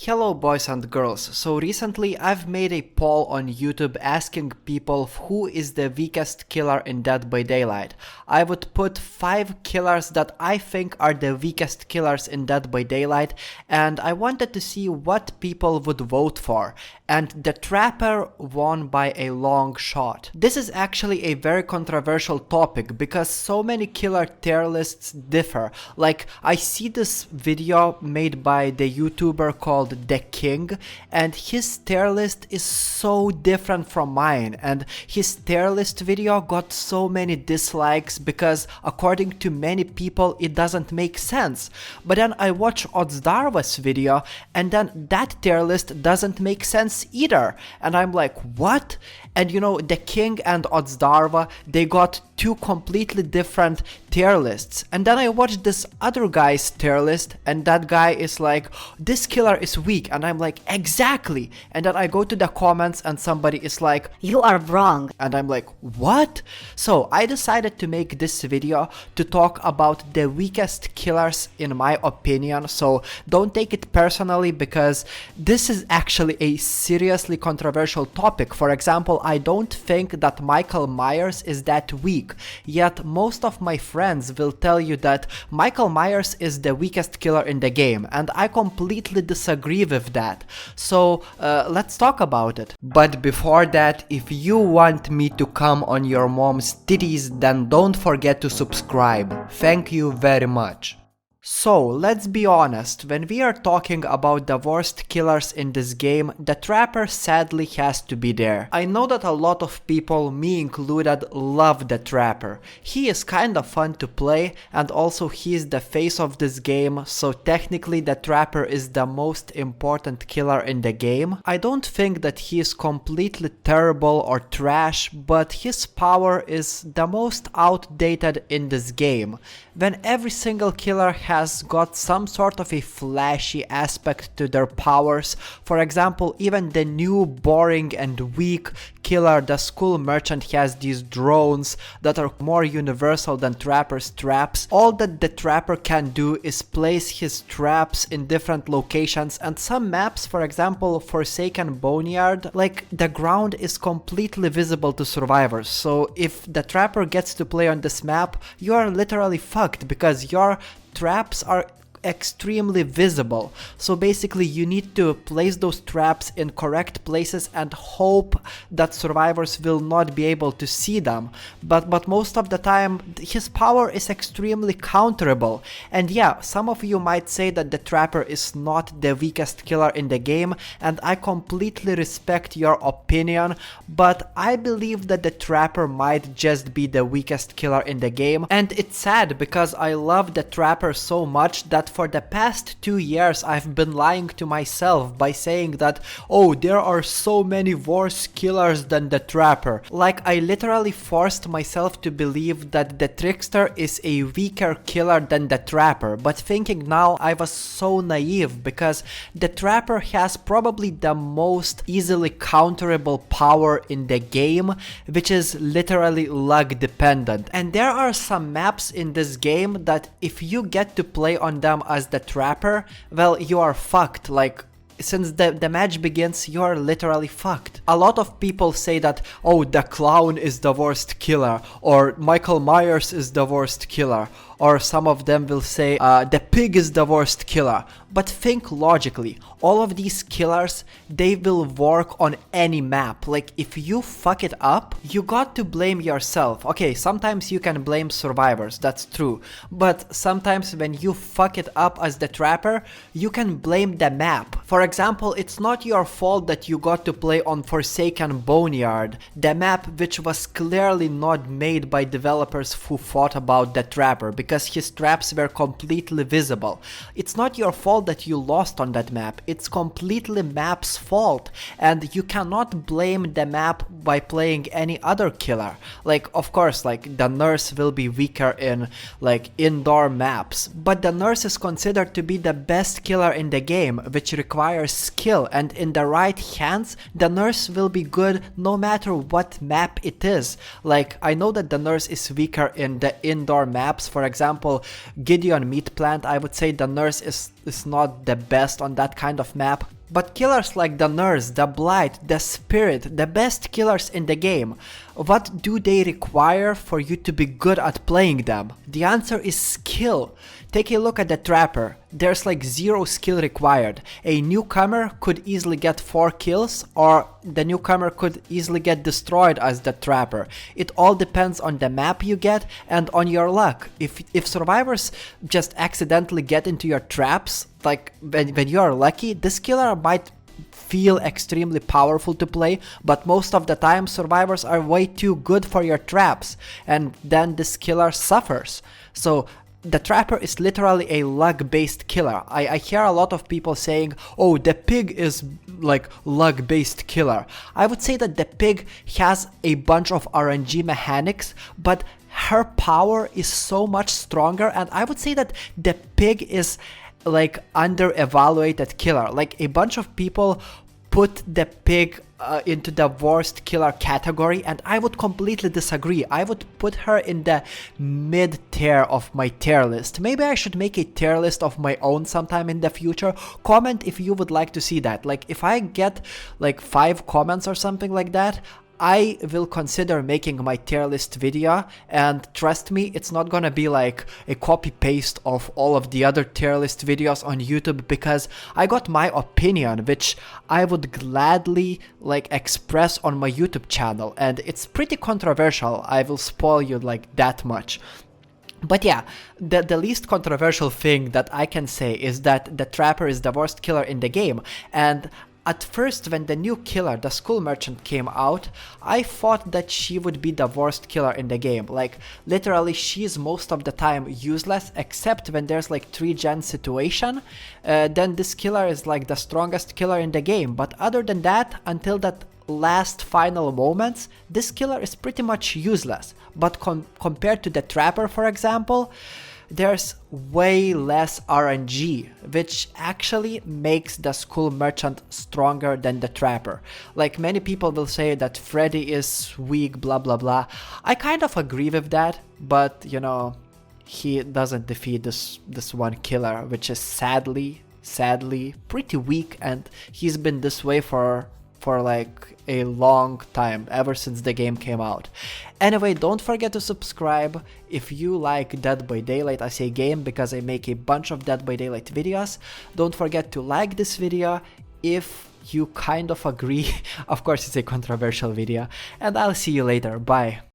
Hello boys and girls, so recently I've made a poll on YouTube asking people who is the weakest killer in Dead by Daylight. I would put 5 killers that I think are the weakest killers in Dead by Daylight, and I wanted to see what people would vote for, and the Trapper won by a long shot. This is actually a very controversial topic because so many killer tier lists differ. Like, I see this video made by the YouTuber called The King, and his tier list is so different from mine, and his tier list video got so many dislikes because according to many people it doesn't make sense. But then I watch Otzdarwa's video and then that tier list doesn't make sense either, and I'm like, what? And you know, The King and Otzdarwa, they got two completely different tier lists. And then I watched this other guy's tier list and that guy is like, this killer is weak, and I'm like, exactly. And then I go to the comments and somebody is like, you are wrong. And I'm like, what? So I decided to make this video to talk about the weakest killers in my opinion, so don't take it personally because this is actually a seriously controversial topic. For example, I don't think that Michael Myers is that weak, yet most of my friends will tell you that Michael Myers is the weakest killer in the game, and I completely disagree with that. So let's talk about it. But before that, if you want me to come on your mom's titties, then don't forget to subscribe. Thank you very much. So, let's be honest, when we are talking about the worst killers in this game, the Trapper sadly has to be there. I know that a lot of people, me included, love the Trapper. He is kinda fun to play, and also he is the face of this game, so technically the Trapper is the most important killer in the game. I don't think that he is completely terrible or trash, but his power is the most outdated in this game. When every single killer has got some sort of a flashy aspect to their powers. For example, even the new boring and weak killer, the Skull Merchant, has these drones that are more universal than Trapper's traps. All that the Trapper can do is place his traps in different locations, and some maps, for example Forsaken Boneyard, like the ground is completely visible to survivors, so if the Trapper gets to play on this map, you are literally fucked because your traps are extremely visible. So basically you need to place those traps in correct places and hope that survivors will not be able to see them, but most of the time his power is extremely counterable. And yeah, some of you might say that the Trapper is not the weakest killer in the game, and I completely respect your opinion, but I believe that the Trapper might just be the weakest killer in the game. And it's sad because I love the Trapper so much that for the past 2 years I've been lying to myself by saying that, oh, there are so many worse killers than the Trapper. Like, I literally forced myself to believe that the Trickster is a weaker killer than the Trapper, but thinking now, I was so naive because the Trapper has probably the most easily counterable power in the game, which is literally luck dependent. And there are some maps in this game that if you get to play on them as the Trapper, well, you are fucked. Like, since the match begins, you are literally fucked. A lot of people say that, oh, the Clown is the worst killer, or Michael Myers is the worst killer, or some of them will say the Pig is the worst killer. But think logically, all of these killers, they will work on any map. Like, if you fuck it up, you got to blame yourself. Okay, sometimes you can blame survivors, that's true, but sometimes when you fuck it up as the Trapper, you can blame the map. For example, it's not your fault that you got to play on Forsaken Boneyard, the map which was clearly not made by developers who thought about the Trapper, because his traps were completely visible. It's not your fault that you lost on that map, it's completely map's fault, and you cannot blame the map by playing any other killer. Like, of course, like, the Nurse will be weaker in, like, indoor maps, but the Nurse is considered to be the best killer in the game, which requires requires skill, and in the right hands, the nurse will be good no matter what map it is. Like, I know that the nurse is weaker in the indoor maps. For example, Gideon Meat Plant, I would say the nurse is not the best on that kind of map. But killers like the Nurse, the Blight, the Spirit, the best killers in the game, what do they require for you to be good at playing them? The answer is skill. Take a look at the Trapper. There's like 0 skill required. A newcomer could easily get 4 kills, or the newcomer could easily get destroyed as the Trapper. It all depends on the map you get and on your luck. If survivors just accidentally get into your traps, like when you are lucky, this killer might feel extremely powerful to play, but most of the time survivors are way too good for your traps, and then this killer suffers. So the Trapper is literally a luck-based killer. I hear a lot of people saying, oh, the Pig is like luck-based killer. I would say that the Pig has a bunch of RNG mechanics, but her power is so much stronger, and I would say that the Pig is like under-evaluated killer. Like, a bunch of people put the Pig into the worst killer category, and I would completely disagree. I would put her in the mid tier of my tier list. Maybe I should make a tier list of my own sometime in the future. Comment if you would like to see that. Like, if I get like 5 comments or something like that, I will consider making my tier list video, and trust me, it's not gonna be like a copy paste of all of the other tier list videos on YouTube, because I got my opinion which I would gladly like express on my YouTube channel, and it's pretty controversial. I will spoil you like that much. But yeah, the least controversial thing that I can say is that the Trapper is the worst killer in the game. And at first, when the new killer, the School Merchant, came out, I thought that she would be the worst killer in the game. Like, literally, she's most of the time useless, except when there's like 3-gen situation. Then this killer is like the strongest killer in the game. But other than that, until that last final moments, this killer is pretty much useless. But compared to the Trapper, for example, there's way less RNG, which actually makes the School Merchant stronger than the Trapper. Like, many people will say that Freddy is weak, blah blah blah. I kind of agree with that, but you know, he doesn't defeat this one killer, which is sadly pretty weak, and he's been this way for like a long time, ever since the game came out. Anyway, don't forget to subscribe if you like Dead by Daylight as a game, because I make a bunch of Dead by Daylight videos. Don't forget to like this video if you kind of agree. Of course, it's a controversial video, and I'll see you later. Bye.